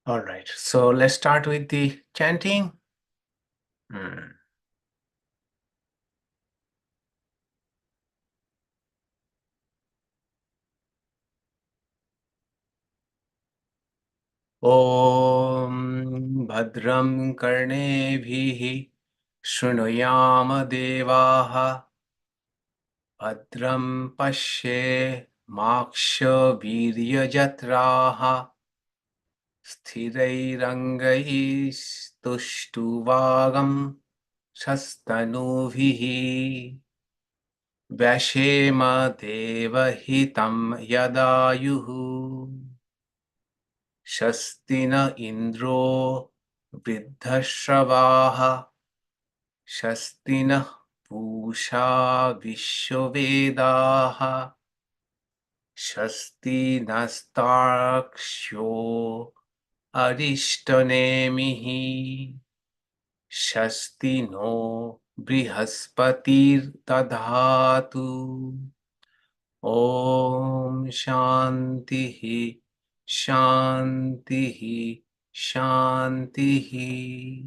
All right, so let's start with the chanting. Om Bhadram Karnebhihi Shrunuyama Devaha Bhadram Pashe Maksha Virya Jatraha Sthirairangai Tuštuvagam Shastanubhihi Vyashema Devahitam Yadayuhu Shastina Indro Vriddhashavaha Shastina Pusha Vishwavedaha Shasti Nastarksho Arishtanemihi Shasti no Brihaspatir Tadhatu Om Shantihi Shantihi Shantihi.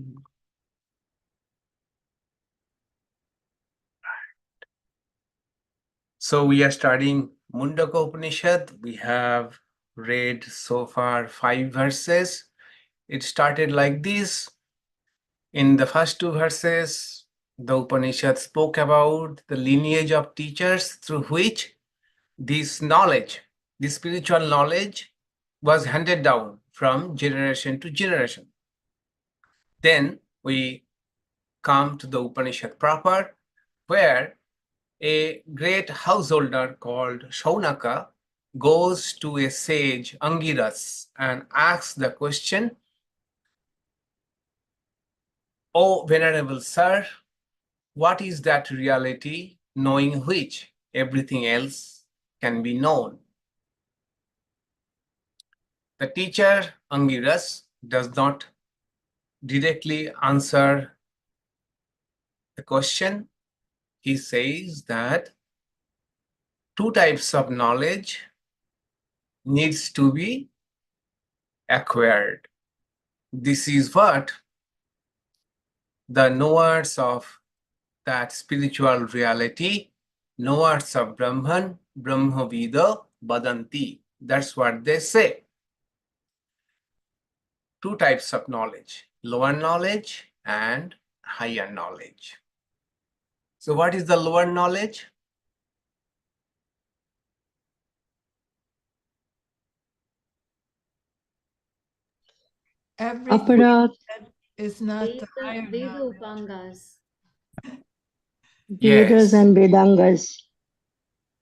So we are studying Mundaka Upanishad. We have read so far 5 verses. It started like this. In the first 2 verses, the Upanishad spoke about the lineage of teachers through which this knowledge, this spiritual knowledge, was handed down from generation to generation. Then we come to the Upanishad proper, where a great householder called Shaunaka goes to a sage, Angiras, and asks the question, "O Venerable Sir, what is that reality knowing which everything else can be known?" The teacher, Angiras, does not directly answer the question. He says that 2 types of knowledge needs to be acquired. This is what the knowers of that spiritual reality, knowers of Brahman, Brahmavida, Vadanti. That's what they say. 2 types of knowledge, lower knowledge and higher knowledge. So what is the lower knowledge? Everything that is not the higher knowledge. Upangas. Yes. Vedas and Vedangas.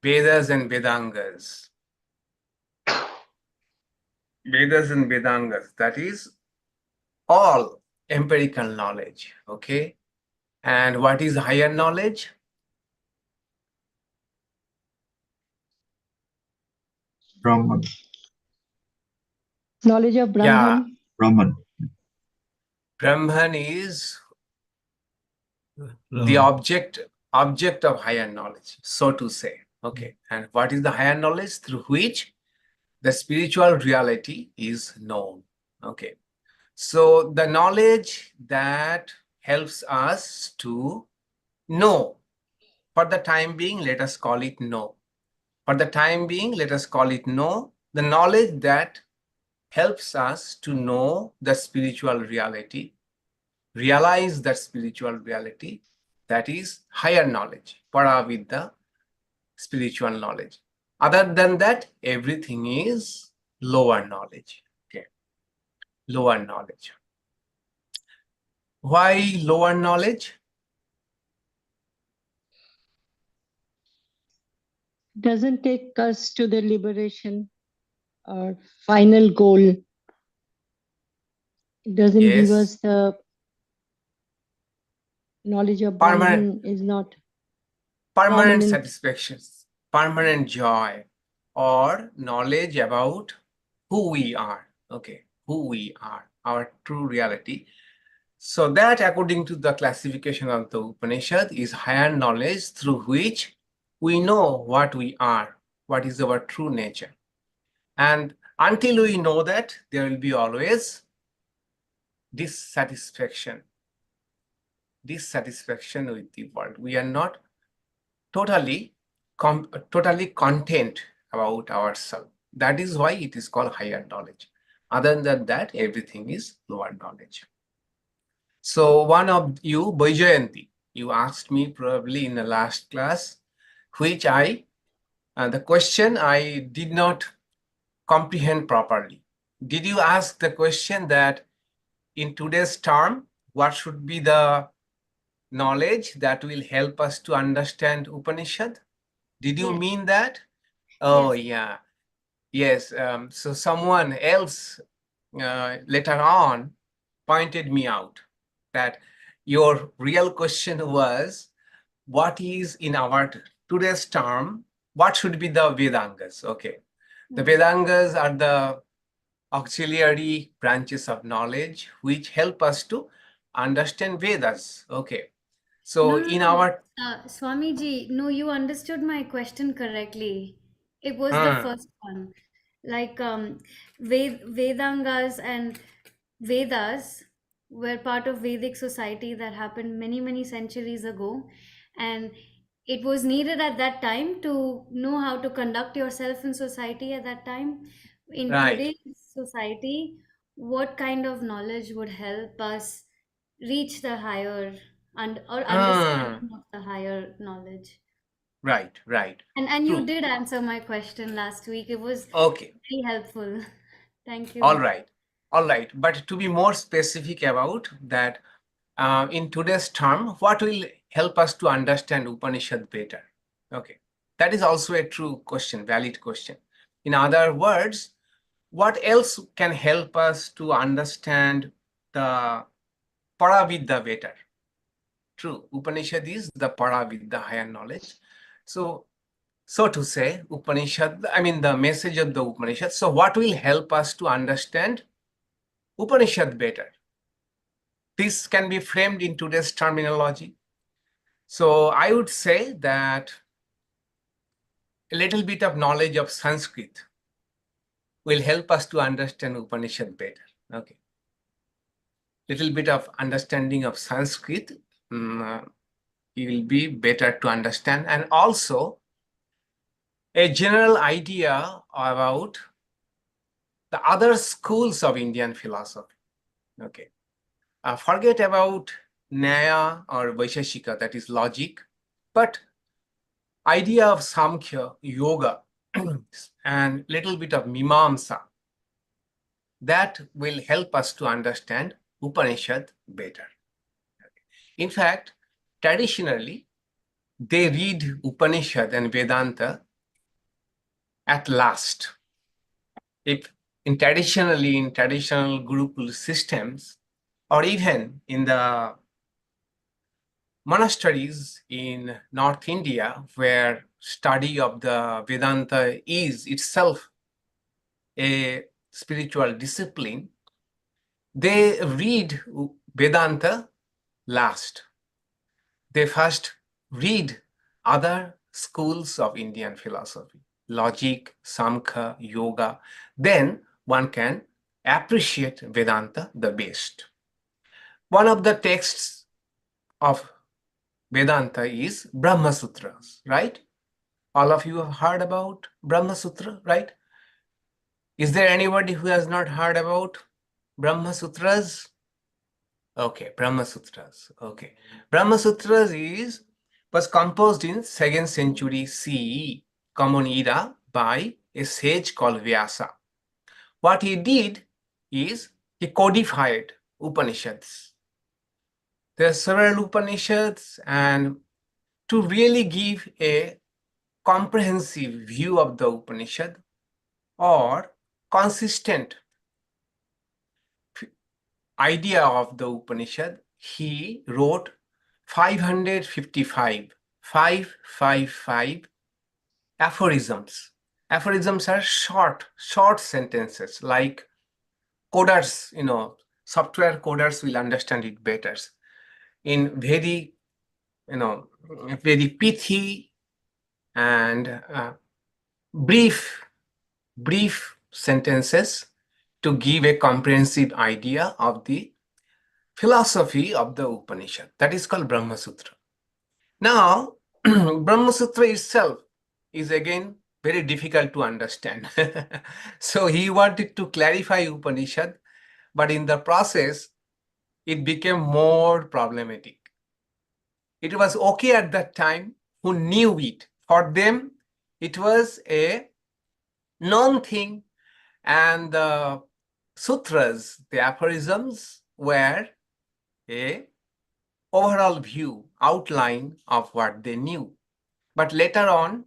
Vedas and Vedangas. Vedas and Vedangas, that is all empirical knowledge, okay? And what is higher knowledge? Brahman. Knowledge of Brahman. Yeah, Brahman. Brahman is the object of higher knowledge, so to say. Okay, and what is the higher knowledge through which the spiritual reality is known? Okay, so the knowledge that helps us to know, for the time being, let us call it know. For the time being, let us call it know, the knowledge that helps us to know the spiritual reality, realize that spiritual reality, that is higher knowledge, paravidya, spiritual knowledge. Other than that, everything is lower knowledge. Okay, lower knowledge. Why lower knowledge? Doesn't take us to the liberation or final goal. It doesn't give Yes. us the knowledge of Permanent, Brahman is not permanent prominent. satisfaction, permanent joy, or knowledge about who we are. Okay, who we are, our true reality. So that, according to the classification of the Upanishad, is higher knowledge through which we know what we are, what is our true nature. And until we know that, there will be always dissatisfaction with the world. We are not totally content about ourselves. That is why it is called higher knowledge. Other than that, everything is lower knowledge. So one of you, Vibhuṃ, you asked me probably in the last class, which the question I did not comprehend properly. Did you ask the question that in today's term, what should be the knowledge that will help us to understand Upanishad? Did you Yes. mean that? Oh, Yes. yeah. Yes. So someone else later on pointed me out that your real question was, what is in our today's term, what should be the Vedangas? Okay. The Vedangas are the auxiliary branches of knowledge which help us to understand Vedas. Okay. So in our Swamiji, no, you understood my question correctly. It was the first one. Like Vedangas and Vedas were part of Vedic society that happened many, many centuries ago. And it was needed at that time to know how to conduct yourself in society at that time. In right. today's society, what kind of knowledge would help us reach the higher or understanding of the higher knowledge? Right, right. And you True. did answer my question last week. It was Okay. very helpful. Thank you. All right. All right. But to be more specific about that, in today's term, what will help us to understand Upanishad better? Okay. That is also a true question, valid question. In other words, what else can help us to understand the Paravidya better? True. Upanishad is the Paravidya, higher knowledge. So to say, Upanishad, I mean the message of the Upanishad. So what will help us to understand Upanishad better? This can be framed in today's terminology. So I would say that a little bit of knowledge of Sanskrit will help us to understand Upanishad better. Okay. Little bit of understanding of Sanskrit will be better to understand, and also a general idea about the other schools of Indian philosophy. Okay. Forget about Nyaya or Vaisheshika, that is logic, but idea of Samkhya, yoga, and little bit of Mimamsa, that will help us to understand Upanishad better. In fact, traditionally, they read Upanishad and Vedanta at last. If in traditional Gurukul systems, or even in the monasteries in North India, where study of the Vedanta is itself a spiritual discipline, they read Vedanta last. They first read other schools of Indian philosophy, logic, Samkhya, yoga. Then one can appreciate Vedanta the best. One of the texts of Vedanta is Brahma Sutras, right? All of you have heard about Brahma Sutra, right? Is there anybody who has not heard about Brahma Sutras? Okay, Brahma Sutras. Okay, Brahma Sutras was composed in 2nd century CE, Common Era, by a sage called Vyasa. What he did is he codified Upanishads. There are several Upanishads, and to really give a comprehensive view of the Upanishad or consistent idea of the Upanishad, he wrote 555 aphorisms. Aphorisms are short sentences, like coders, software coders will understand it better. In very, very pithy and brief sentences to give a comprehensive idea of the philosophy of the Upanishad. That is called Brahma Sutra. Now, Brahma Sutra itself is again very difficult to understand. So he wanted to clarify Upanishad, but in the process, it became more problematic. It was okay at that time who knew it. For them, it was a known thing, and the sutras, the aphorisms, were a overall view, outline of what they knew. But later on,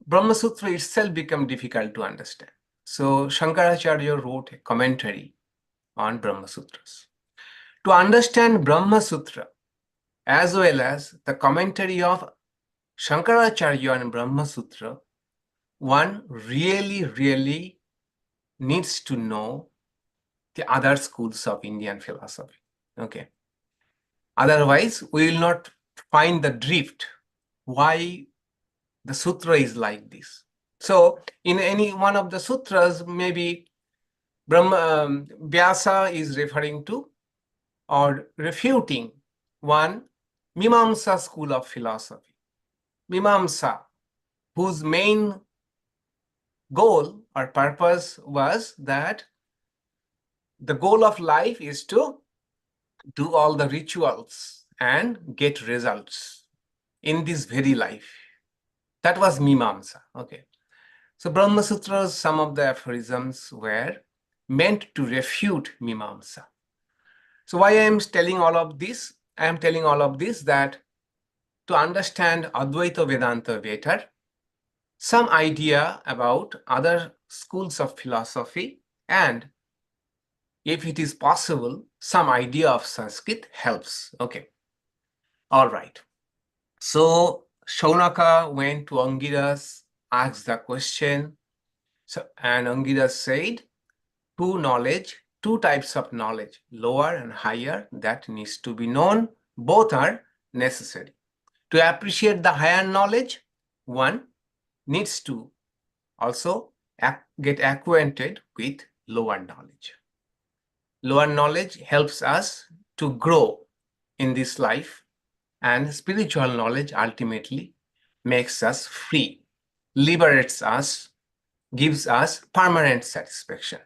Brahma Sutra itself became difficult to understand. So Shankaracharya wrote a commentary on Brahma Sutras. To understand Brahma Sutra, as well as the commentary of Shankaracharya on Brahma Sutra, one really needs to know the other schools of Indian philosophy. Okay. Otherwise, we will not find the drift why the sutra is like this. So in any one of the sutras, maybe Vyasa is referring to or refuting one Mimamsa school of philosophy. Mimamsa, whose main goal or purpose was that the goal of life is to do all the rituals and get results in this very life. That was Mimamsa. Okay. So Brahma Sutras, some of the aphorisms were meant to refute Mimamsa. So why I am telling all of this? I am telling all of this that to understand Advaita Vedanta better, some idea about other schools of philosophy, and if it is possible, some idea of Sanskrit helps. Okay. All right. So Shaunaka went to Angiras, asked the question, and Angiras said, two types of knowledge, lower and higher, that needs to be known. Both are necessary. To appreciate the higher knowledge, one needs to also get acquainted with lower knowledge. Lower knowledge helps us to grow in this life, and spiritual knowledge ultimately makes us free, liberates us, gives us permanent satisfaction.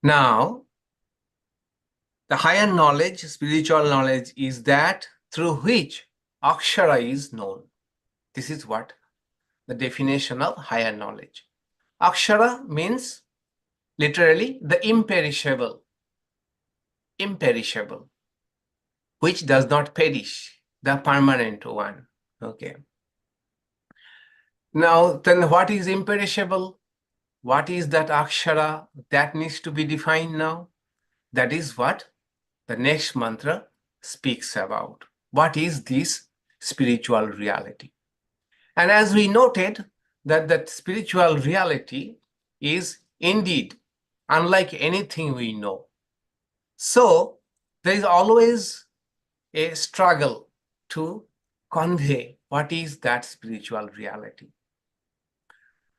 Now, the higher knowledge, spiritual knowledge, is that through which akshara is known. This is what the definition of higher knowledge. Akshara means literally the imperishable, which does not perish, the permanent one. Okay. Now, then what is imperishable? What is that akshara? That needs to be defined now. That is what the next mantra speaks about. What is this spiritual reality? And as we noted, that spiritual reality is indeed unlike anything we know. So there is always a struggle to convey what is that spiritual reality.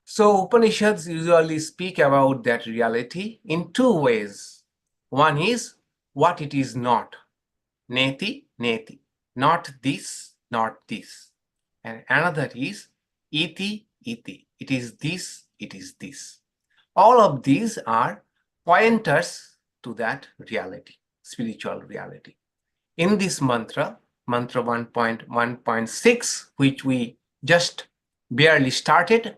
So Upanishads usually speak about that reality in two ways. One is what it is not. Neti, neti. Not this, not this. And another is iti, iti. It is this, it is this. All of these are pointers to that reality, spiritual reality. In this mantra, mantra 1.1.6, which we just barely started,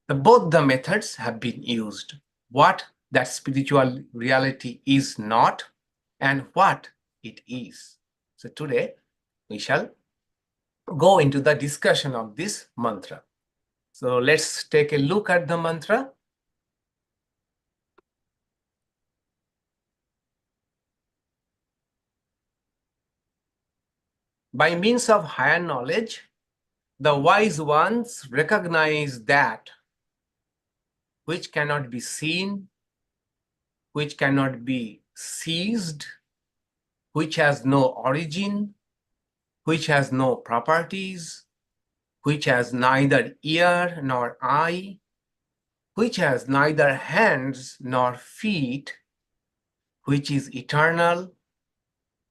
both the methods have been used. What that spiritual reality is not and what it is. So today we shall go into the discussion of this mantra. So let's take a look at the mantra. By means of higher knowledge, the wise ones recognize that which cannot be seen, which cannot be seized, which has no origin, which has no properties, which has neither ear nor eye, which has neither hands nor feet, which is eternal,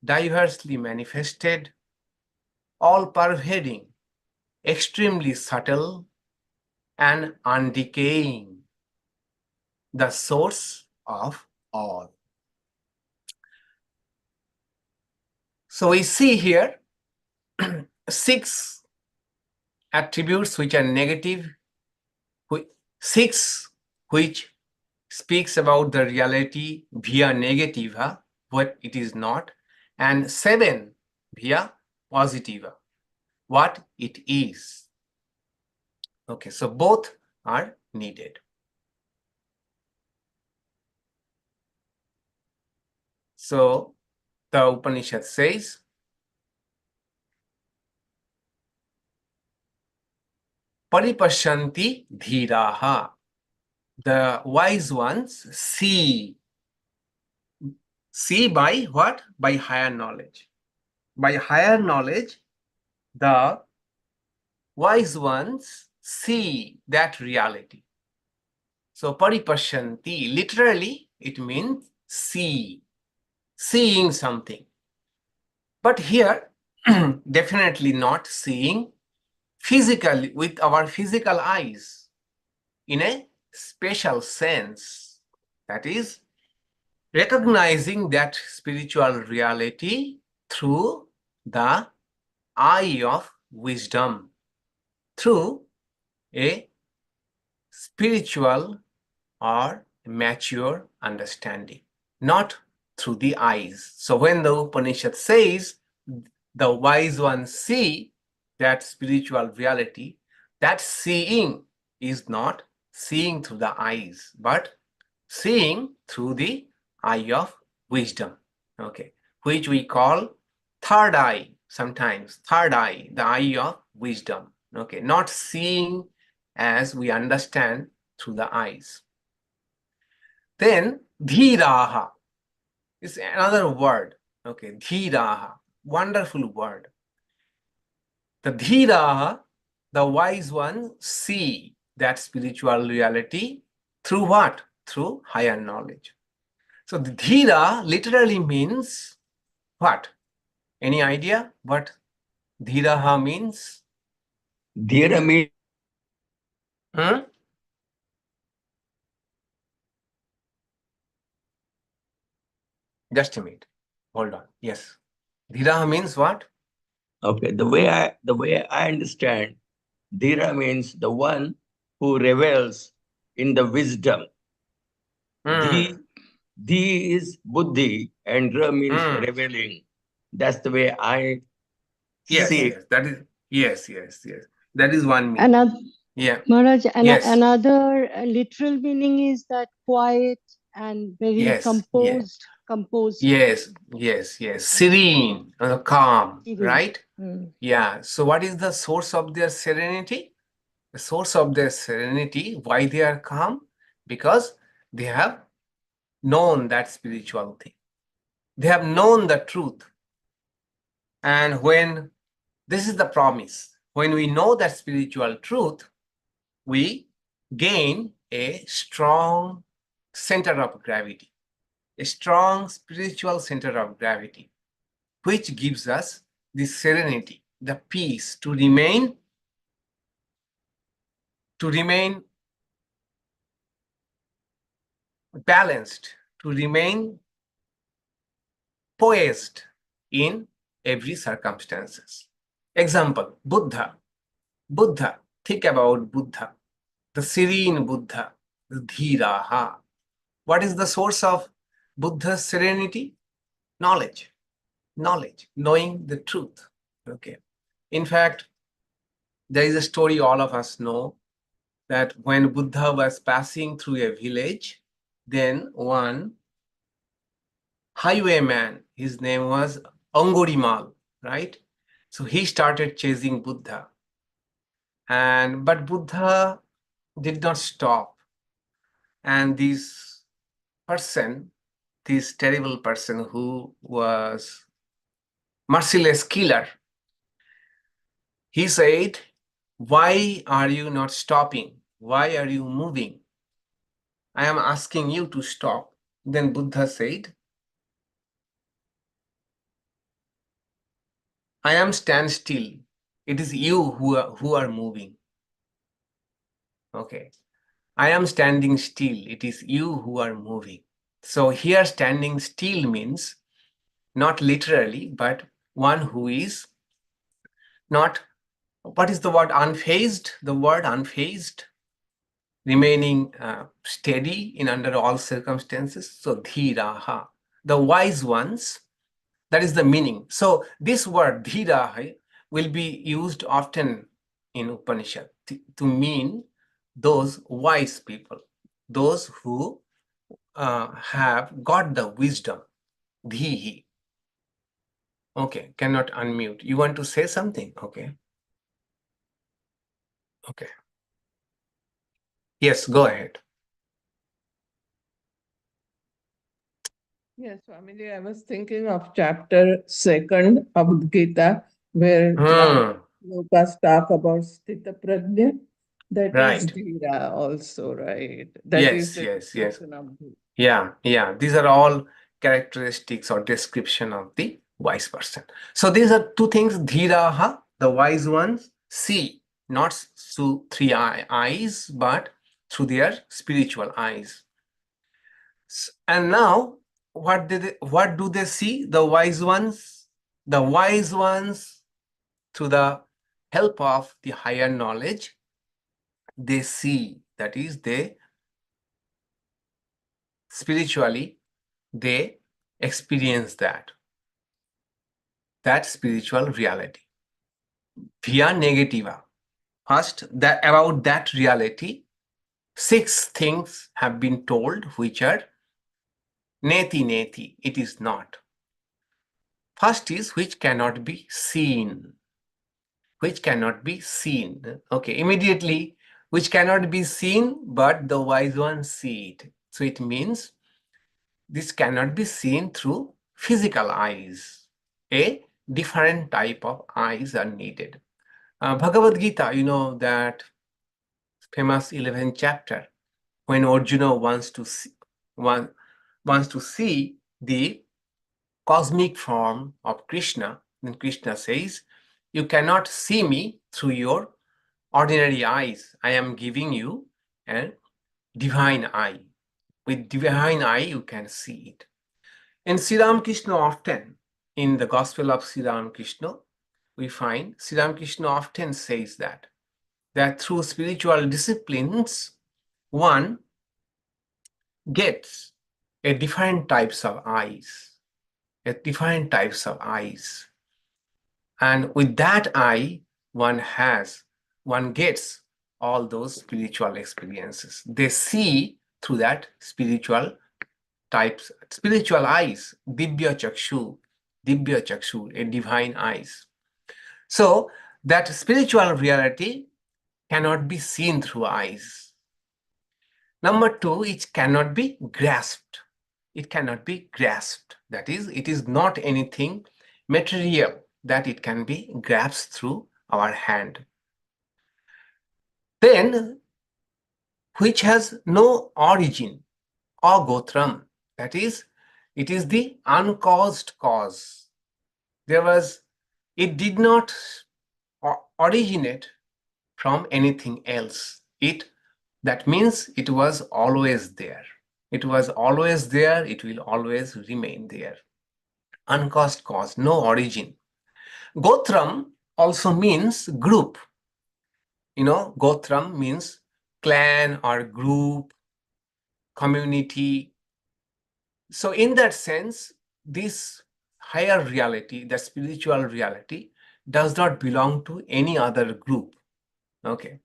diversely manifested, all-pervading, extremely subtle, and undecaying, the source of all. So we see here 6 attributes which are negative, 6 which speaks about the reality via negativa, what it is not, and 7 via positiva, what it is. Okay, so both are needed. So the Upanishad says, paripaśyanti dhīrāḥ. The wise ones see. See by what? By higher knowledge. By higher knowledge, the wise ones see that reality. So paripaśyanti, literally, it means see, seeing something. But here, definitely not seeing physically with our physical eyes in a special sense. That is, recognizing that spiritual reality through the eye of wisdom, through a spiritual or mature understanding, not through the eyes. So when the Upanishad says the wise ones see that spiritual reality, that seeing is not seeing through the eyes, but seeing through the eye of wisdom, okay, which we call third eye sometimes, third eye, the eye of wisdom, okay, not seeing as we understand through the eyes. Then dhīrāḥ is another word, okay, dhīrāḥ, wonderful word. The dhīrāḥ, the wise ones see that spiritual reality through what? Through higher knowledge. So the dhīrāḥ literally means what? Any idea what dhīrāḥ means? Dhīra means Just a minute. Hold on. Yes. Dhīrāḥ means what? okay. The way I understand, Dhīra means the one who revels in the wisdom. Dhi is buddhi and ra means reveling. That's the way I Yes, see yes, that is yes. That is one meaning. Another, Yeah. Maharaj, Yes. another literal meaning is that quiet and very Yes, composed. Yes. Serene, calm, Serene. right? Yeah. So what is the source of their serenity? The source of their serenity, why they are calm? Because they have known that spiritual thing. They have known the truth. And when this is the promise, when we know that spiritual truth, we gain a strong center of gravity, a strong spiritual center of gravity, which gives us the serenity, the peace to remain balanced, to remain poised in every circumstances. Example, Buddha. Think about Buddha, the serene Buddha, the dhīrāḥ. What is the source of Buddha's serenity? Knowledge, knowing the truth. Okay. In fact, there is a story all of us know that when Buddha was passing through a village, then one highwayman, his name was Angurimal, right? So he started chasing Buddha. But Buddha did not stop. And this terrible person who was merciless killer, he said, "Why are you not stopping? Why are you moving? I am asking you to stop." Then Buddha said, I am stand still. It is you who are moving. Okay. I am standing still. It is you who are moving. So here standing still means not literally, but one who is not, what is the word unfazed? The word unfazed, remaining steady in under all circumstances. So dhīrāḥ, the wise ones, that is the meaning. So this word dhīrāḥ will be used often in Upanishad to mean those wise people, those who have got the wisdom, dhīhi. Okay, cannot unmute. You want to say something? Okay. Okay. Yes, go ahead. Yes, Swamiji, I was thinking of chapter 2 of Gita, where Lokas talk about Sthita Prajna. That is Right. dhīrāḥ also, right? That Yes, is the yes, yes. description of dhīrāḥ. Yeah. These are all characteristics or description of the wise person. So these are two things, dhīrāḥ, the wise ones, see, not through three eyes, but through their spiritual eyes. And now, what do they see? The wise ones? The wise ones, through the help of the higher knowledge, they see, that is, they spiritually, they experience that spiritual reality via negativa. First, about that reality, 6 things have been told, which are neti, it is not. First is which cannot be seen. Which cannot be seen. Okay, immediately, which cannot be seen, but the wise ones see it. So it means this cannot be seen through physical eyes. A different type of eyes are needed. Bhagavad Gita, you know that famous 11th chapter, when Arjuna wants to see the cosmic form of Krishna, then Krishna says, you cannot see me through your ordinary eyes. I am giving you a divine eye. With divine eye, you can see it. In Sri Ramakrishna, often in the Gospel of Sri Ramakrishna, we find Sri Ramakrishna often says that through spiritual disciplines, one gets a different types of eyes, and with that eye, one gets all those spiritual experiences. They see through that spiritual eyes, acakṣuḥ-śrotraṃ, a divine eyes. So that spiritual reality cannot be seen through eyes. Number 2, it cannot be grasped. It cannot be grasped. That is, it is not anything material that it can be grasped through our hand. Then, which has no origin, agotram, that is, it is the uncaused cause. It did not originate from anything else. That means it was always there. It was always there, it will always remain there. Uncaused cause, no origin. Gotram also means group. You know, gotram means clan or group, community. So in that sense, this higher reality, the spiritual reality, does not belong to any other group. Okay,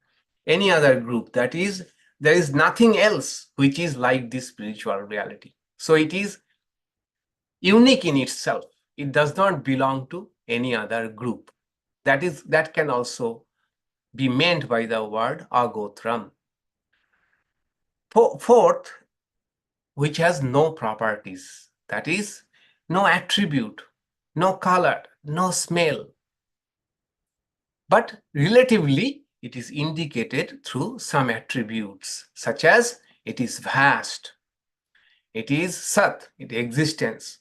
any other group. That is, there is nothing else which is like this spiritual reality. So it is unique in itself. It does not belong to any other group. That can also be meant by the word agotram. Fourth, which has no properties. That is, no attribute, no color, no smell. But relatively, it is indicated through some attributes, such as it is vast, it is sat, it is existence,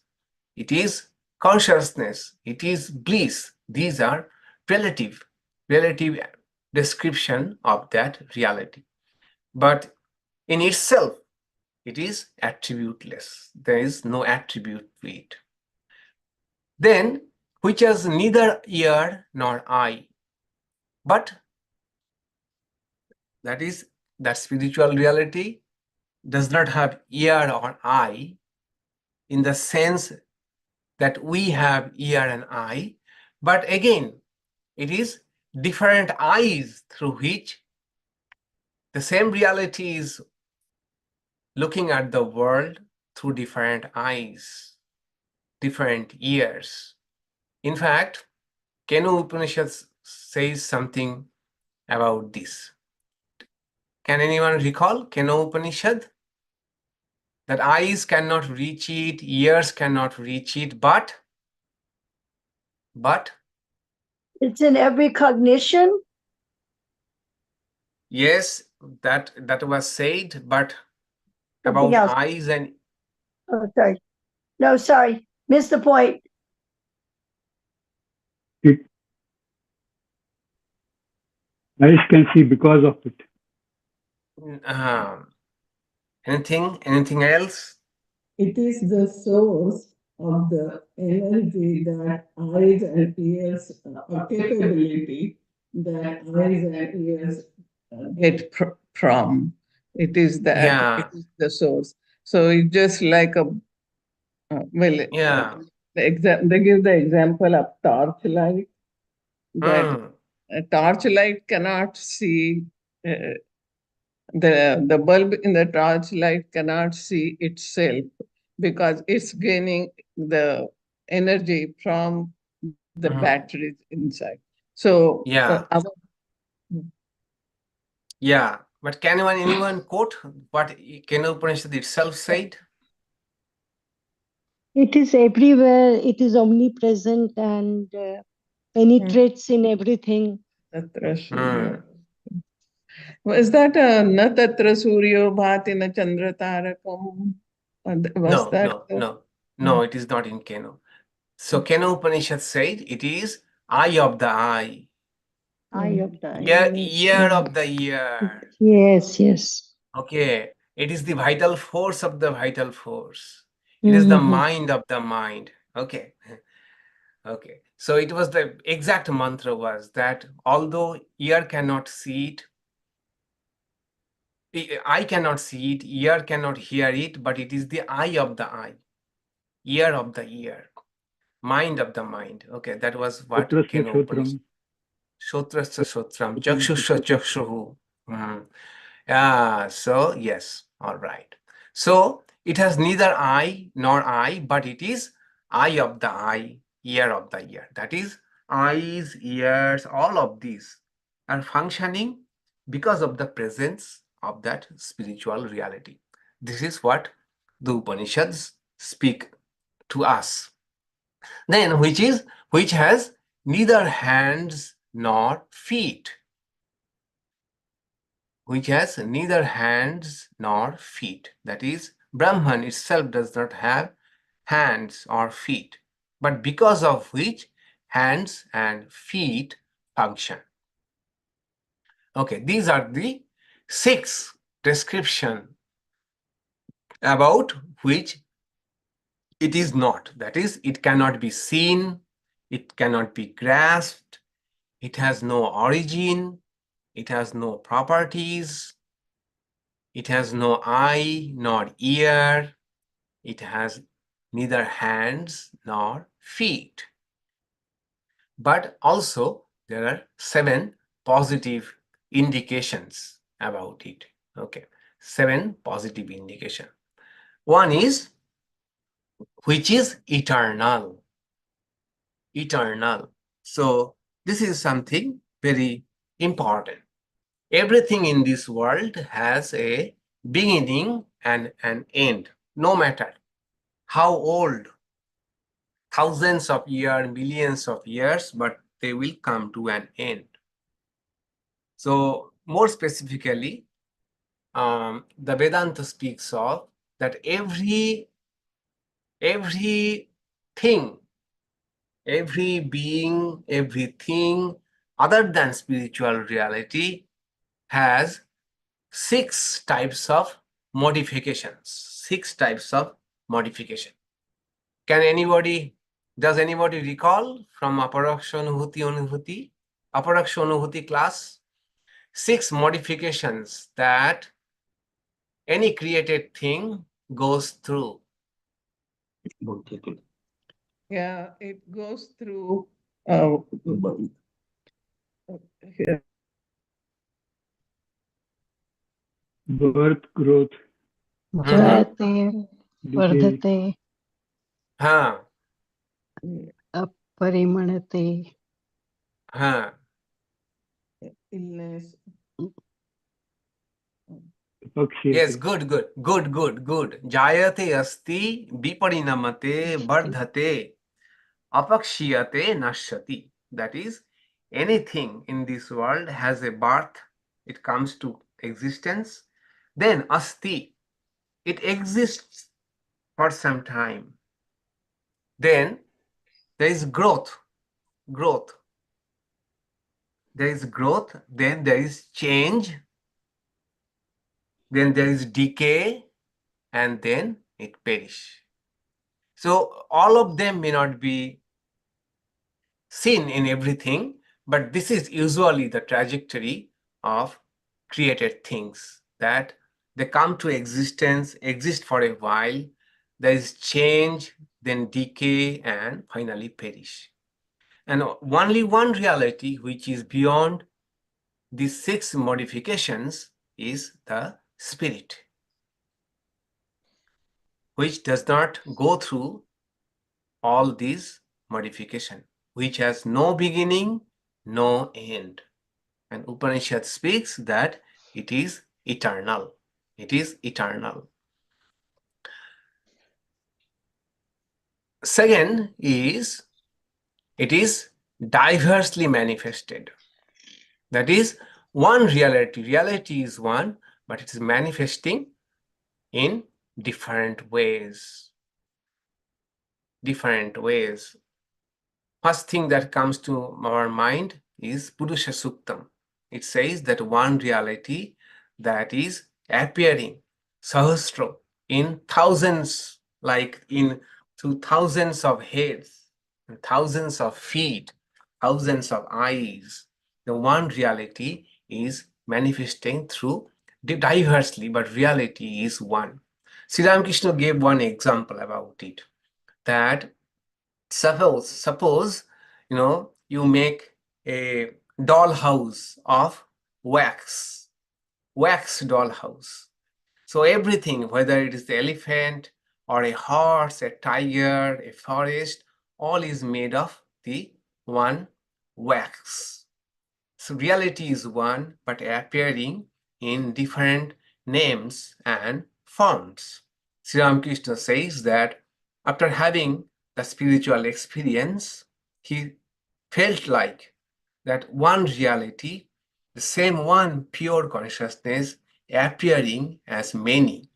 it is consciousness, it is bliss, These are relative description of that reality. But in itself, it is attributeless. There is no attribute to it. Then, which has neither ear nor eye, but that spiritual reality does not have ear or eye in the sense that we have ear and eye, but again, it is different eyes through which the same reality is looking at the world through different eyes, different ears. In fact, Kenu Upanishad says something about this. Can anyone recall Kenu Upanishad? That eyes cannot reach it, ears cannot reach it, but it's in every cognition. yes, that was said, but Something about else. eyes and Oh, sorry. No, sorry. Missed the point. Eyes can see because of it. anything else? It is the source of the energy that eyes and ears, a capability that eyes and ears get from. It is that, Yeah. it is the source. So it's just like a, Yeah. they give the example of torchlight, that a torchlight cannot see, the bulb in the torchlight cannot see itself because it's gaining the energy from the batteries inside. So Yeah. Yeah. But can anyone quote what Kenu Upanishad itself said? It is everywhere, it is omnipresent and penetrates in everything. Was that na tatra suryo bhati na chandra tarakam? Was No, it is not in Kenu. So Kenu Upanishad said it is eye of the eye. Eye of the eye. Ear of the ear. Yes. Okay. It is the vital force of the vital force. It is the mind of the mind. Okay. Okay. So it was the exact mantra was that although ear cannot see it, eye cannot see it, ear cannot hear it, but it is the eye of the eye, ear of the ear, mind of the mind. Okay, that was what Kenu Upanishad. Śrotraṃ, acakṣuḥ-śrotraṃ. Yeah, so yes, all right. So it has neither eye nor eye, but it is eye of the eye, ear of the ear. That is, eyes, ears, all of these are functioning because of the presence of that spiritual reality. This is what the Upanishads speak to us. Then, which has neither hands nor feet. Which has neither hands nor feet. That is, Brahman itself does not have hands or feet, but because of which hands and feet function. Okay, these are the 6 descriptions about which it is not. That is, it cannot be seen, it cannot be grasped, it has no origin, it has no properties, it has no eye nor ear, it has neither hands nor feet. But also there are 7 positive indications about it. Okay, 7 positive indications. One is, which is eternal. Eternal. So this is something very important. Everything in this world has a beginning and an end, no matter how old, thousands of years, millions of years, but they will come to an end. So more specifically, the Vedanta speaks of that everything every being, everything other than spiritual reality has 6 types of modifications. 6 types of modification. Does anybody recall from apāṛakṣaḥ-śrotraṃ, apāṛakṣaḥ-śrotraṃ class? 6 modifications that any created thing goes through. Yeah, it goes through here. Birth, growth, Jayate, decay, vardhate, Huh. aparimanate, Huh. illness. Yes, apāṇi-pādam. good. Jayate asti viparinamate vardhate apakshiyate nashyati. That is, anything in this world has a birth, it comes to existence. Then asti, it exists for some time. Then there is growth. There is growth, then there is change, then there is decay, and then it perish. So all of them may not be seen in everything, but this is usually the trajectory of created things, that they come to existence, exist for a while, there is change, then decay, and finally perish. And only one reality which is beyond these 6 modifications is the spirit, which does not go through all these modifications, which has no beginning, no end. And Upanishad speaks that it is eternal. It is eternal. Second is, it is diversely manifested. That is, one reality. Reality is one, but it is manifesting in different ways. First thing that comes to our mind is Purusha Suktam. It says that one reality that is appearing sahasra in thousands, like through thousands of heads, and thousands of feet, thousands of eyes. The one reality is manifesting through diversely, but reality is one. Sri Ramakrishna gave one example about it, that suppose you make a doll house of wax doll house. So everything, whether it is the elephant or a horse, a tiger, a forest, all is made of the one wax. So reality is one, but appearing in different names and forms. Sri Ramakrishna says that after having the spiritual experience, he felt like that one reality, the same one pure consciousness, appearing as many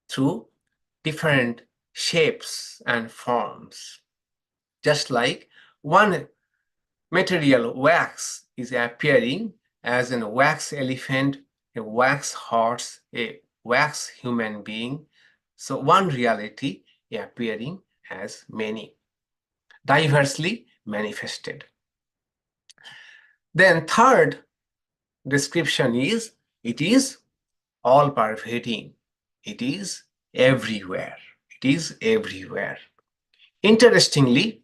through different shapes and forms. Just like one material wax is appearing as a wax elephant, a wax horse, a wax human being. So one reality appearing as many, diversely manifested. Then third description is, it is all-pervading. It is everywhere. It is everywhere. Interestingly,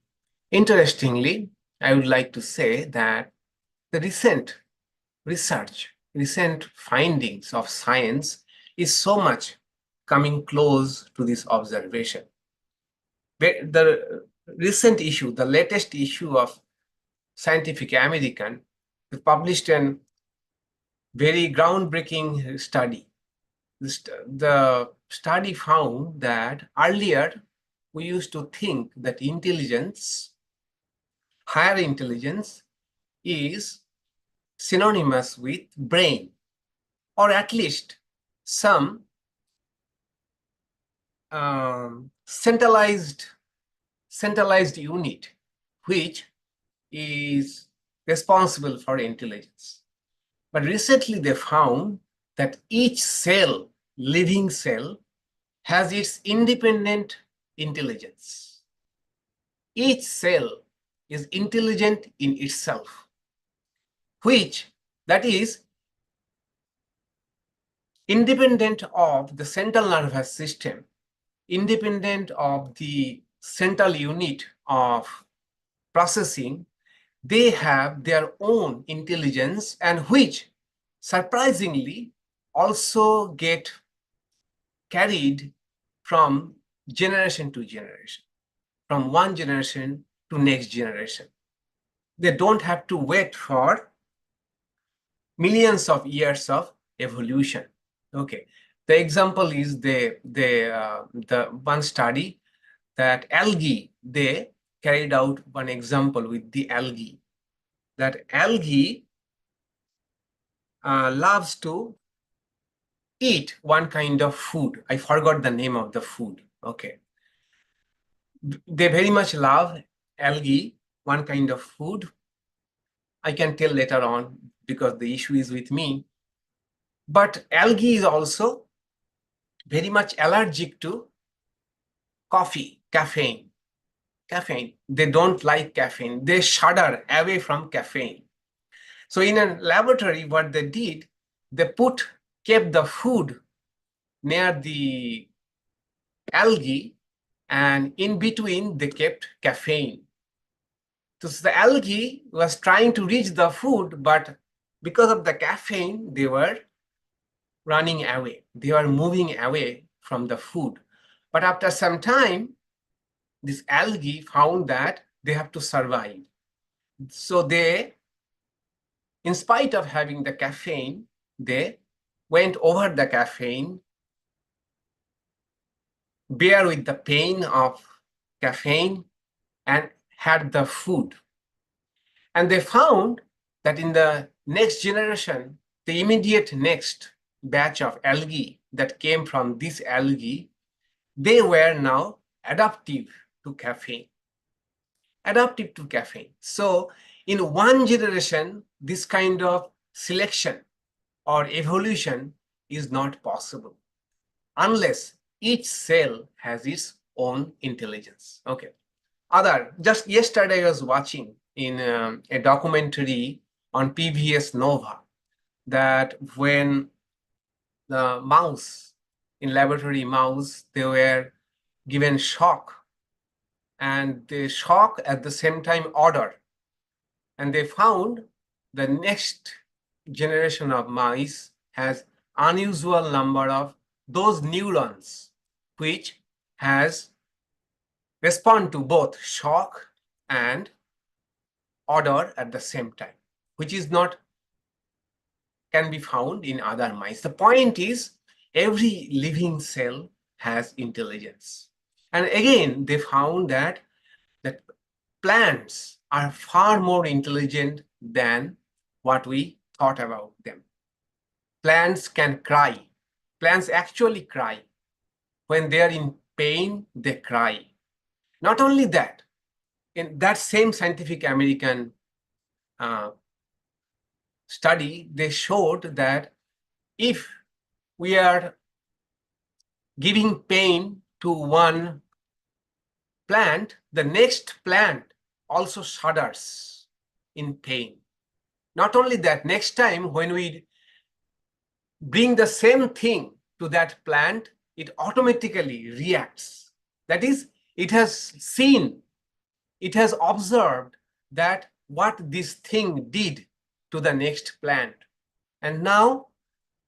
I would like to say that the recent research, recent findings of science is so much coming close to this observation. The recent issue, the latest issue of Scientific American, published a very groundbreaking study. The study found that earlier we used to think that intelligence, higher intelligence, is synonymous with brain, or at least some centralized unit which is responsible for intelligence. But recently they found that each cell, living cell, has its independent intelligence. Each cell is intelligent in itself, which that is independent of the central nervous system, independent of the central unit of processing. They have their own intelligence, and which surprisingly also get carried from generation to generation, from one generation to next generation. They don't have to wait for millions of years of evolution. Okay, the example is the one study that algae, they carried out one example with the algae, that algae loves to eat one kind of food. I forgot the name of the food. Okay, they very much love algae, one kind of food. I can tell later on because the issue is with me. But algae is also very much allergic to coffee, caffeine. They don't like caffeine. They shudder away from caffeine. So in a laboratory, what they did, they kept the food near the algae, and in between they kept caffeine. So the algae was trying to reach the food, but because of the caffeine, they were running away. They were moving away from the food. But after some time, this algae found that they have to survive. So they, in spite of having the caffeine, they went over the caffeine, bear with the pain of caffeine, and had the food. And they found that in the next generation, the immediate next batch of algae that came from this algae, they were now adaptive to caffeine. Adaptive to caffeine. So in one generation, this kind of selection or evolution is not possible unless each cell has its own intelligence. Okay. Just yesterday I was watching in a documentary on PBS Nova that when the mouse, in laboratory mouse, they were given shock, and the shock at the same time order. And they found the next generation of mice has unusual number of those neurons which has respond to both shock and order at the same time, which is not can be found in other mice. The point is every living cell has intelligence. And again, they found that plants are far more intelligent than what we thought about them. Plants can cry. Plants actually cry. When they are in pain, they cry. Not only that, in that same Scientific American study, they showed that if we are giving pain to one plant, the next plant also shudders in pain. Not only that, next time when we bring the same thing to that plant, it automatically reacts. That is, it has seen, it has observed that what this thing did to the next plant. And now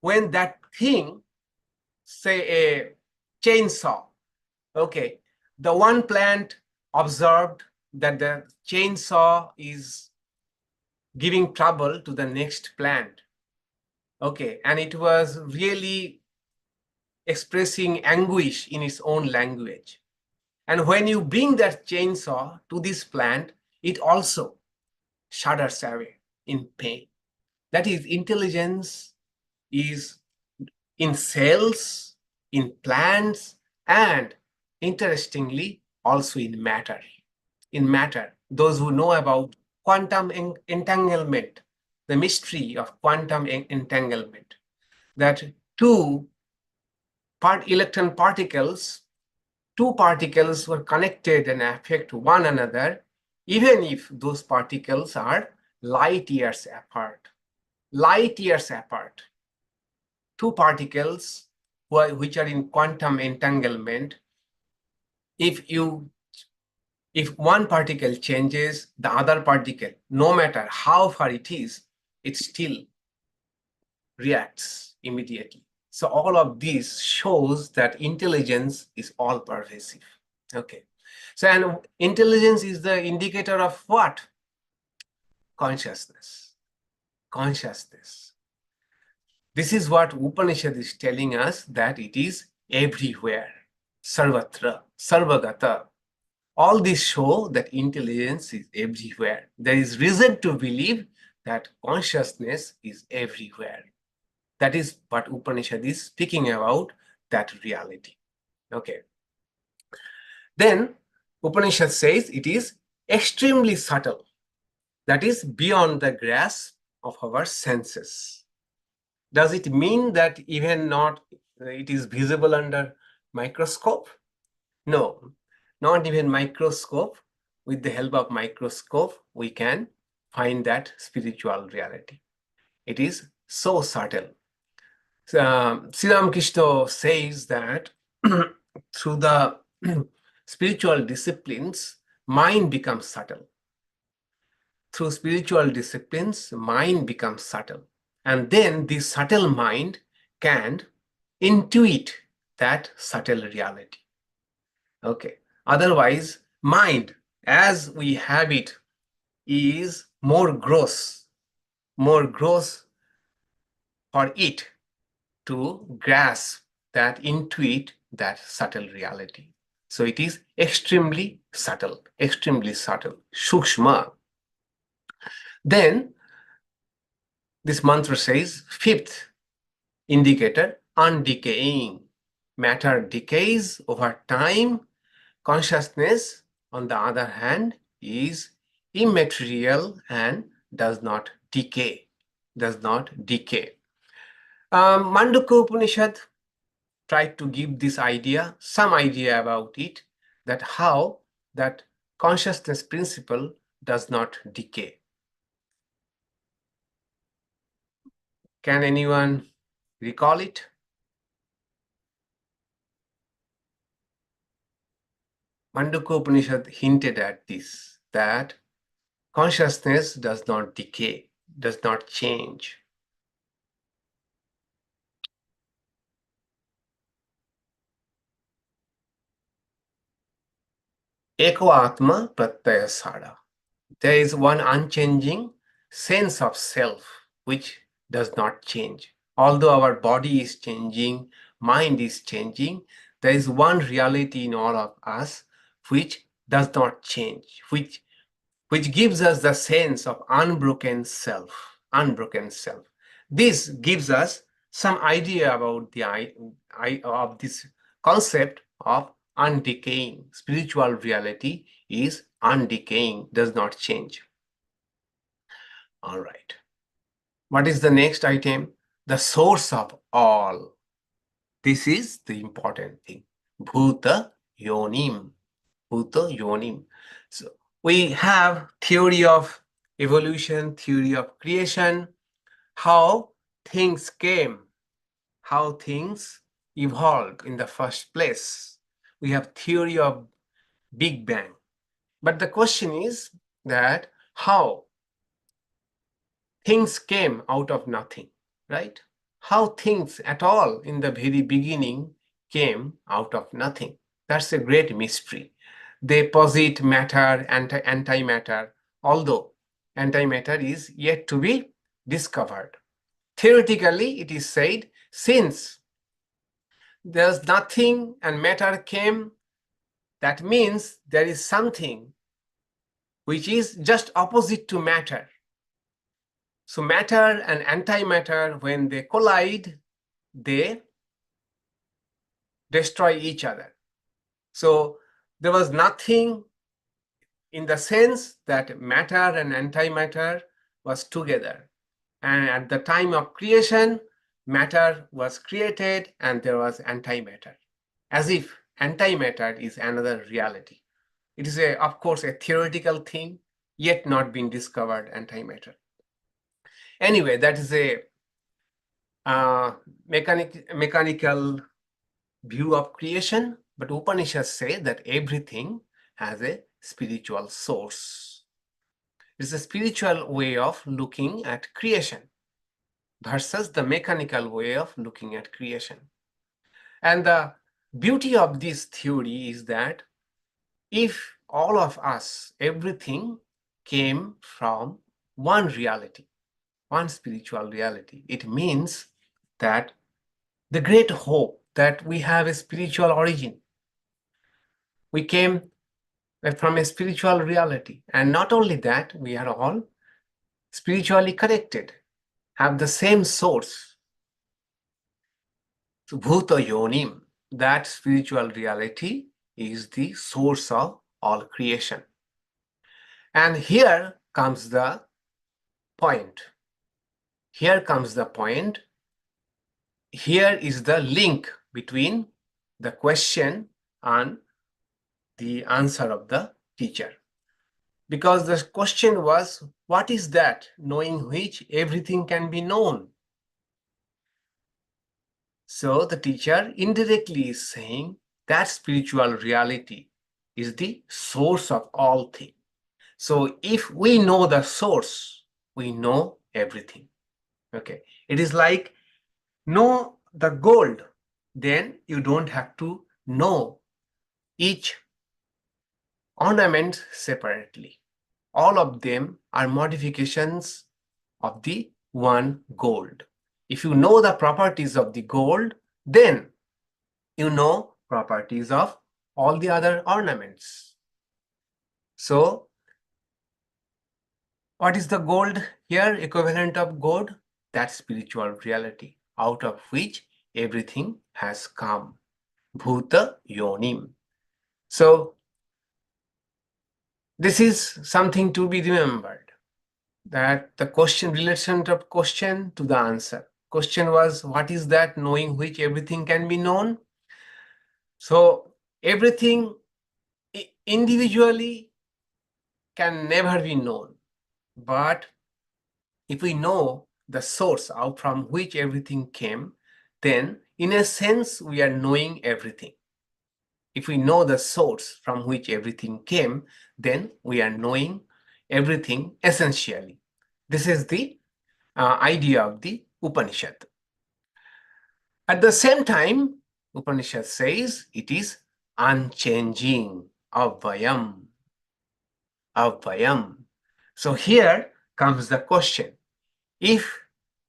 when that thing, say a chainsaw, okay, the one plant observed that the chainsaw is giving trouble to the next plant. Okay, and it was really expressing anguish in its own language. And when you bring that chainsaw to this plant, it also shudders away in pain. That is, intelligence is in cells, in plants, and interestingly, also in matter. In matter, those who know about quantum entanglement, the mystery of quantum entanglement, that two electron particles, two particles were connected and affect one another, even if those particles are light years apart. Light years apart. Two particles which are in quantum entanglement, if one particle changes, the other particle, no matter how far it is, it still reacts immediately. So all of this shows that intelligence is all pervasive. Okay. So, and intelligence is the indicator of what? Consciousness. Consciousness. This is what Upanishad is telling us, that it is everywhere. Sarvatra, sarvagataṃ. All these show that intelligence is everywhere. There is reason to believe that consciousness is everywhere. That is what Upanishad is speaking about, that reality. Okay. Then Upanishad says it is extremely subtle. That is beyond the grasp of our senses. Does it mean that even not it is visible under microscope? No, not even microscope. With the help of microscope, we can find that spiritual reality. It is so subtle. Sri Ramakrishna says that through the spiritual disciplines, mind becomes subtle. Through spiritual disciplines, mind becomes subtle. And then this subtle mind can intuit that subtle reality. Okay. Otherwise, mind, as we have it, is more gross for it to grasp that, intuit that subtle reality. So it is extremely subtle, sukṣmaṃ. Then this mantra says, fifth indicator, undecaying. Matter decays over time. Consciousness, on the other hand, is immaterial and does not decay. Mundaka Upanishad tried to give this idea, some idea about it, that how that consciousness principle does not decay. Can anyone recall it? Mundaka Upanishad hinted at this, that consciousness does not decay, does not change. Eko atma pratyaya sada. There is one unchanging sense of self which does not change. Although our body is changing, mind is changing, there is one reality in all of us which does not change, which gives us the sense of unbroken self. This gives us some idea about of this concept of undecaying. Spiritual reality is undecaying, does not change. All right. What is the next item? The source of all. This is the important thing. Bhūtayoniṃ. So we have theory of evolution, theory of creation, how things came, how things evolved in the first place. We have theory of Big Bang. But the question is that how things came out of nothing, right? How things at all in the very beginning came out of nothing. That's a great mystery. They posit matter, antimatter, although antimatter is yet to be discovered. Theoretically, it is said, since there's nothing and matter came, that means there is something which is just opposite to matter. So matter and antimatter, when they collide, they destroy each other. So there was nothing in the sense that matter and antimatter was together. And at the time of creation, matter was created and there was antimatter, as if antimatter is another reality. It is, of course, a theoretical thing, yet not been discovered, antimatter. Anyway, that is a mechanical view of creation, but Upanishads say that everything has a spiritual source. It's a spiritual way of looking at creation versus the mechanical way of looking at creation. And the beauty of this theory is that if all of us, everything came from one reality, one spiritual reality, it means that the great hope that we have a spiritual origin. We came from a spiritual reality. And not only that, we are all spiritually connected, have the same source. So bhūtayoniṃ, that spiritual reality is the source of all creation. And here comes the point. Here comes the point. Here is the link between the question and the answer of the teacher. Because the question was, what is that knowing which everything can be known? So the teacher indirectly is saying that spiritual reality is the source of all things. So if we know the source, we know everything. Okay, it is like know the gold, then you don't have to know each ornament separately. All of them are modifications of the one gold. If you know the properties of the gold, then you know properties of all the other ornaments. So what is the gold here, equivalent of gold? That spiritual reality out of which everything has come. Bhūtayoniṃ. So this is something to be remembered, that the question, relation of question to the answer. Question was, what is that knowing which everything can be known? So everything individually can never be known. But if we know the source out from which everything came, then in a sense we are knowing everything. If we know the source from which everything came, then we are knowing everything essentially. This is the idea of the Upanishad. At the same time, Upanishad says it is unchanging, avyayaṃ. Avyayaṃ. So here comes the question. If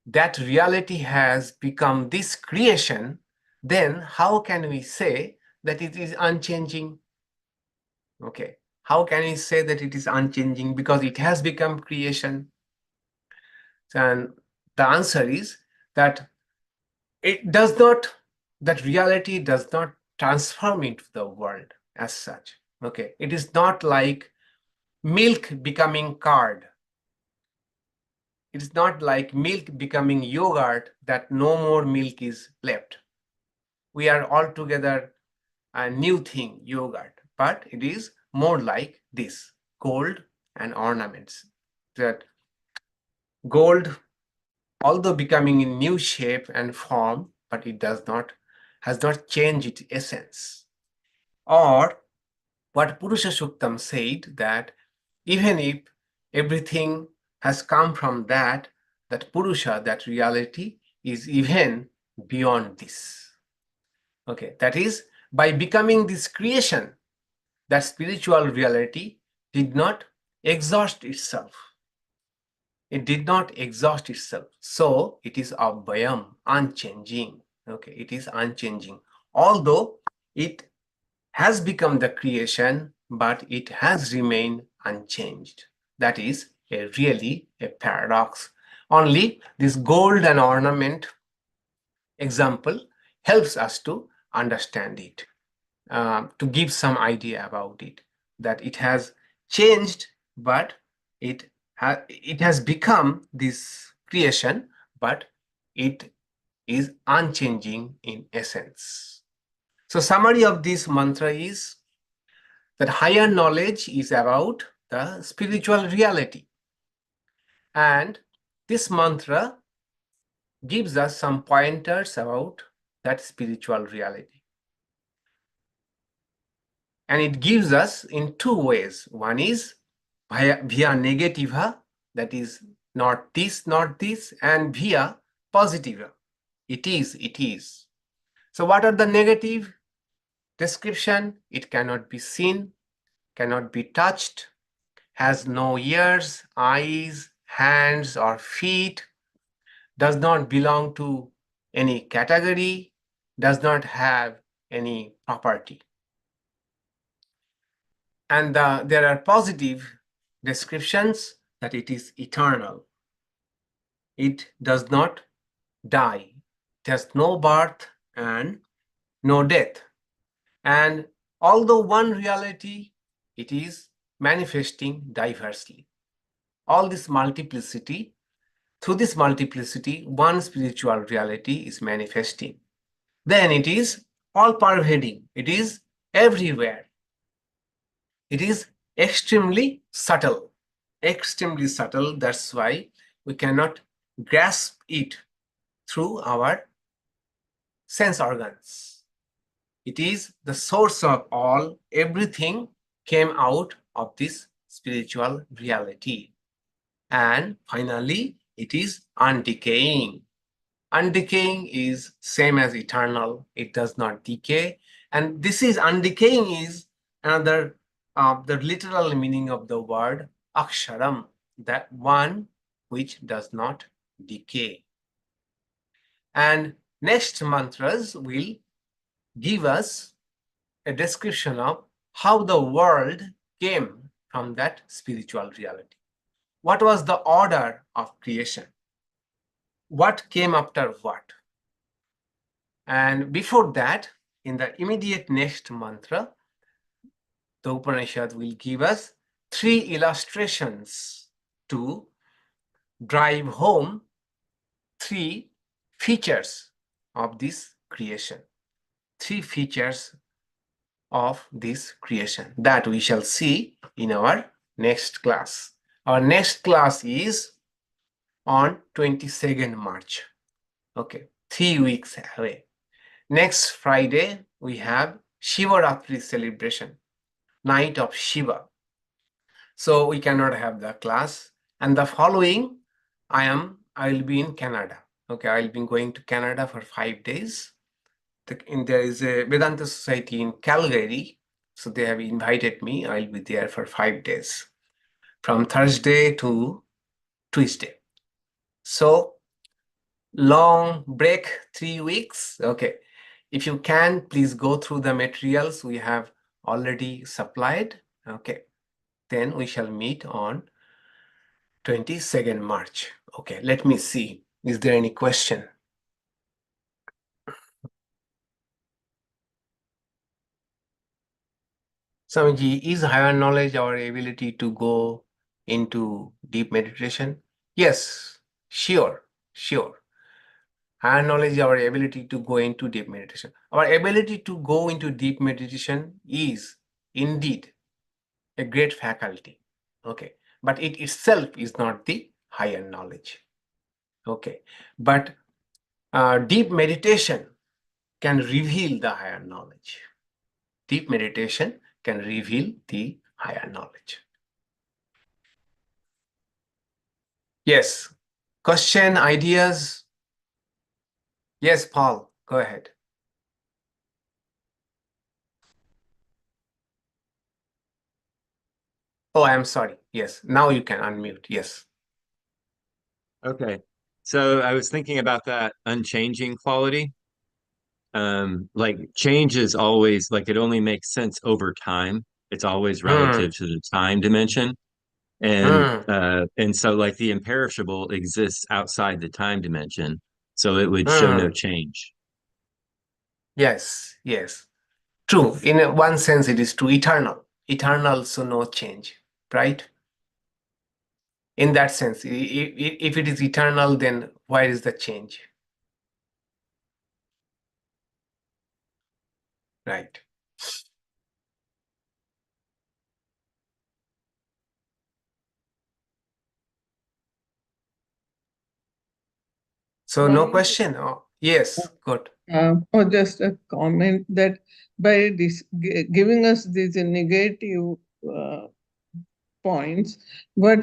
that reality has become this creation, then how can we say that it is unchanging? Okay, how can we say that it is unchanging? Because it has become creation. And the answer is that it does not, that reality does not transform into the world as such. Okay, it is not like milk becoming curd. It is not like milk becoming yogurt, that no more milk is left. We are altogether a new thing, yogurt, but it is more like this, gold and ornaments. That gold, although becoming in new shape and form, but it has not changed its essence. Or what Purusha Suktam said, that even if everything has come from that Purusha, that reality is even beyond this. Okay, that is, by becoming this creation, that spiritual reality did not exhaust itself. It did not exhaust itself. So it is avyayaṃ, unchanging. Okay, it is unchanging. Although it has become the creation, but it has remained unchanged. That is really a paradox. Only this gold and ornament example helps us to understand it, to give some idea about it, that it has changed, but it has become this creation, but it is unchanging in essence. So summary of this mantra is that higher knowledge is about the spiritual reality. And this mantra gives us some pointers about that spiritual reality. And it gives us in two ways. One is via negativa, that is not this, and via positiva, it is. So what are the negative description? It cannot be seen, cannot be touched, has no ears, eyes, hands, or feet, does not belong to any category, does not have any property. And there are positive descriptions that it is eternal. It does not die. It has no birth and no death. And although one reality, it is manifesting diversely. All this multiplicity, through this multiplicity, one spiritual reality is manifesting. Then it is all-pervading. It is everywhere. It is extremely subtle. Extremely subtle. That's why we cannot grasp it through our sense organs. It is the source of all. Everything came out of this spiritual reality. And finally, it is undecaying. Undecaying is same as eternal. It does not decay. And this is undecaying is another the literal meaning of the word akṣaram, that one which does not decay. And next mantras will give us a description of how the world came from that spiritual reality. What was the order of creation? What came after what? And before that, in the immediate next mantra, the Upanishad will give us 3 illustrations to drive home 3 features of this creation. 3 features of this creation that we shall see in our next class. Our next class is on 22nd March. Okay, 3 weeks away. Next Friday, we have Shivaratri celebration, night of Shiva. So we cannot have the class. And the following, I will be in Canada. Okay, I'll be going to Canada for 5 days. There is a Vedanta Society in Calgary. So they have invited me. I'll be there for 5 days, from Thursday to Tuesday. So long break, 3 weeks. Okay. If you can, please go through the materials we have already supplied. Okay. Then we shall meet on 22nd March. Okay. Let me see. Is there any question? Swamiji, is higher knowledge our ability to go into deep meditation? Yes, sure. Higher knowledge is our ability to go into deep meditation. Our ability to go into deep meditation is indeed a great faculty. Okay, but it itself is not the higher knowledge. Okay, but deep meditation can reveal the higher knowledge. Deep meditation can reveal the higher knowledge. Yes, question, ideas? Yes, Paul, go ahead. Oh, I'm sorry. Yes, now you can unmute. Yes. Okay. So I was thinking about that unchanging quality. Like change is always like it only makes sense over time. It's always relative to the time dimension. And so like the imperishable exists outside the time dimension. So it would show no change. Yes. True. In one sense, it is true. Eternal, so no change. right? In that sense, if it is eternal, then where is the change? Right. So no question. Oh, yes, good. Or just a comment that by this giving us these negative points, what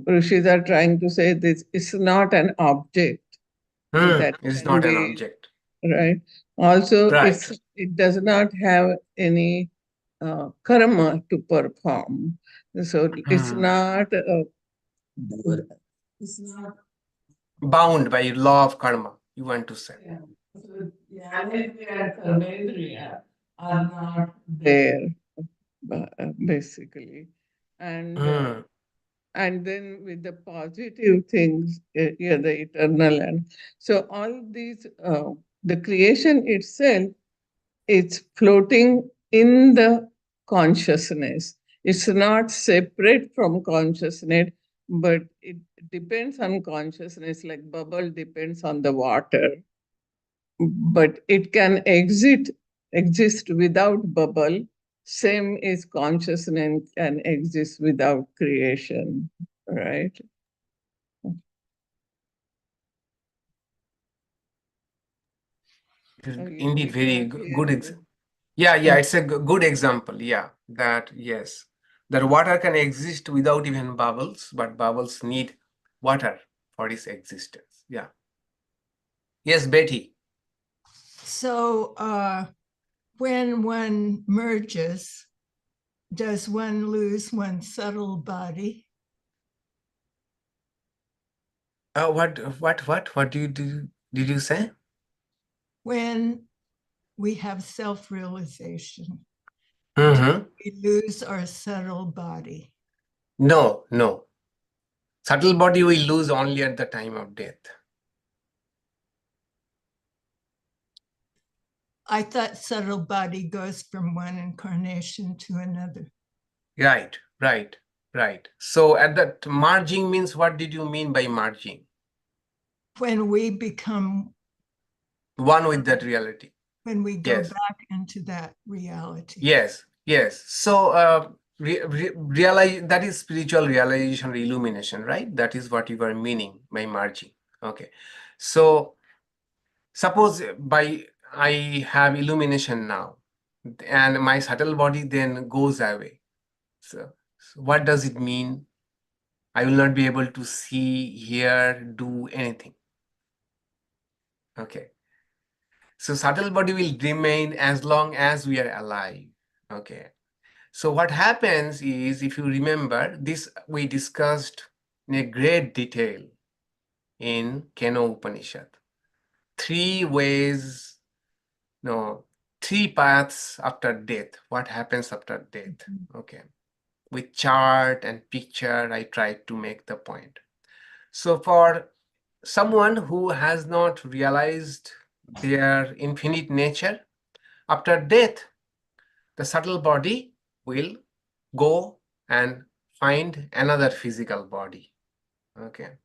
rishis are trying to say, this is not an object that It's can not an be, object. right? Also, Right. it does not have any karma to perform. So it's not Bound by law of karma, you want to say. Yeah. So Jnanendriya and Karmendriya are not there, basically. And then with the positive things, the eternal. And so all these, the creation itself, it's floating in the consciousness. It's not separate from consciousness, but it depends on consciousness, like bubble depends on the water. But it can exist without bubble. Same is consciousness can exist without creation, right? Indeed, very good. Yeah, it's a good example. Yeah, that yes, that water can exist without even bubbles, but bubbles need water for its existence. Yeah. Yes, Betty. So when one merges, does one lose one's subtle body? What did you say? When we have self-realization, Mm-hmm. we lose our subtle body. No. Subtle body we lose only at the time of death. I thought subtle body goes from one incarnation to another. Right. So at that merging means, what did you mean by merging? When we become one with that reality. When we go back into that reality. Yes. So realize, that is spiritual realization or illumination, right? That is what you are meaning by merging. Okay. So suppose I have illumination now, and my subtle body then goes away. So what does it mean? I will not be able to see, hear, do anything. Okay. So subtle body will remain as long as we are alive. Okay. So what happens is, if you remember, this we discussed in a great detail in Keno Upanishad. Three paths after death. What happens after death? Okay. With chart and picture, I tried to make the point. So for someone who has not realized their infinite nature, after death, the subtle body will go and find another physical body. Okay.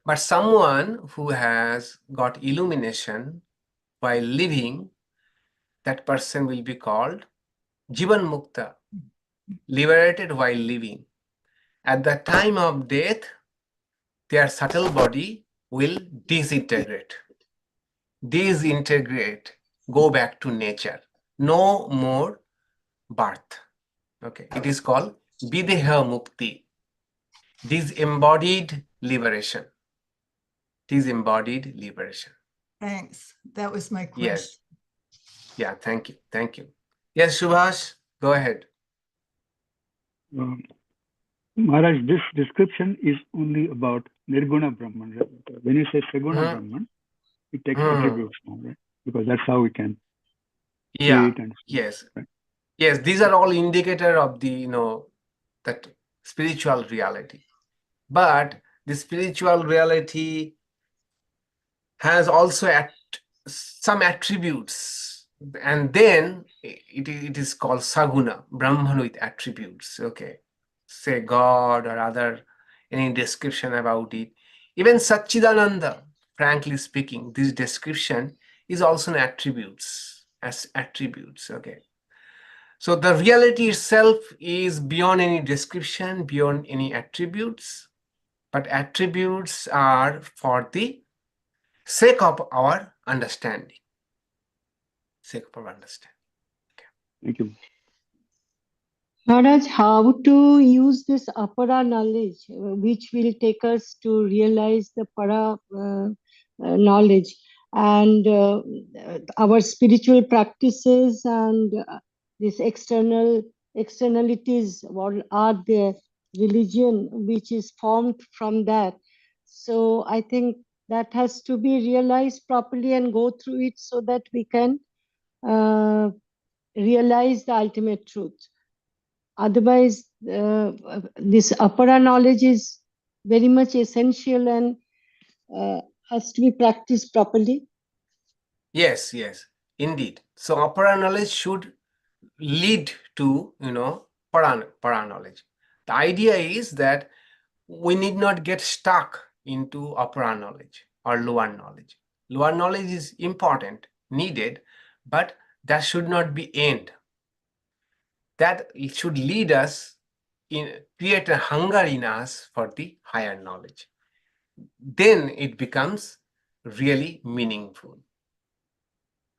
But someone who has got illumination while living, that person will be called Jivan Mukta, liberated while living. At the time of death, their subtle body will disintegrate, go back to nature. No more birth. Okay, it is called Videha Mukti, disembodied liberation. Disembodied liberation. Thanks. That was my question. Yes. Yeah, thank you. Yes, Subhash, go ahead. Maharaj, this description is only about Nirguna Brahman. Right? When you say Saguna Brahman, it takes attributes now, right? Because that's how we can create and see, yes. Right? Yes, these are all indicator of the, that spiritual reality. But the spiritual reality has also some attributes And then it is called saguna, Brahman with attributes. Okay, say God or other any description about it. Even Satchidananda, frankly speaking, this description is also an attributes as attributes. Okay, so the reality itself is beyond any description, beyond any attributes, but attributes are for the sake of our understanding. Sake of our understanding. Thank you. Maharaj, how to use this apara knowledge, which will take us to realize the para knowledge, and our spiritual practices and these externalities, what are the religion which is formed from that. So I think that has to be realized properly and go through it so that we can realize the ultimate truth. Otherwise, this apara knowledge is very much essential and has to be practiced properly. Yes, yes, indeed. So apara knowledge should lead to, para knowledge. The idea is that we need not get stuck into apara knowledge or lower knowledge. Lower knowledge is important, needed, but that should not be end. That it should lead us create a hunger in us for the higher knowledge. Then it becomes really meaningful.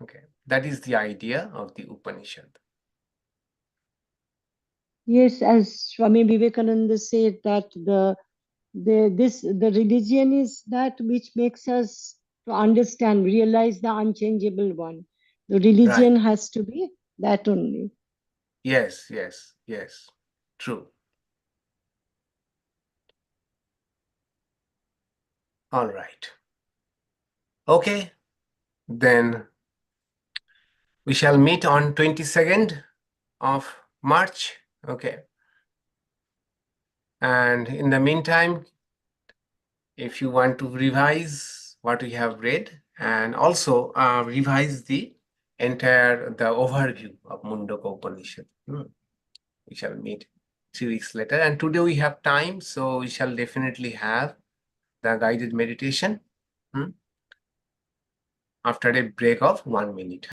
Okay, that is the idea of the Upanishad. Yes, as Swami Vivekananda said, that the religion is that which makes us to understand, realize the unchangeable one. The religion has to be that only. Yes, yes, yes. True. All right. Okay, then we shall meet on 22nd of March. Okay. And in the meantime, if you want to revise what we have read and also revise the overview of Mundaka Upanishad, we shall meet 3 weeks later. And today we have time, so we shall definitely have the guided meditation after a break of 1 minute.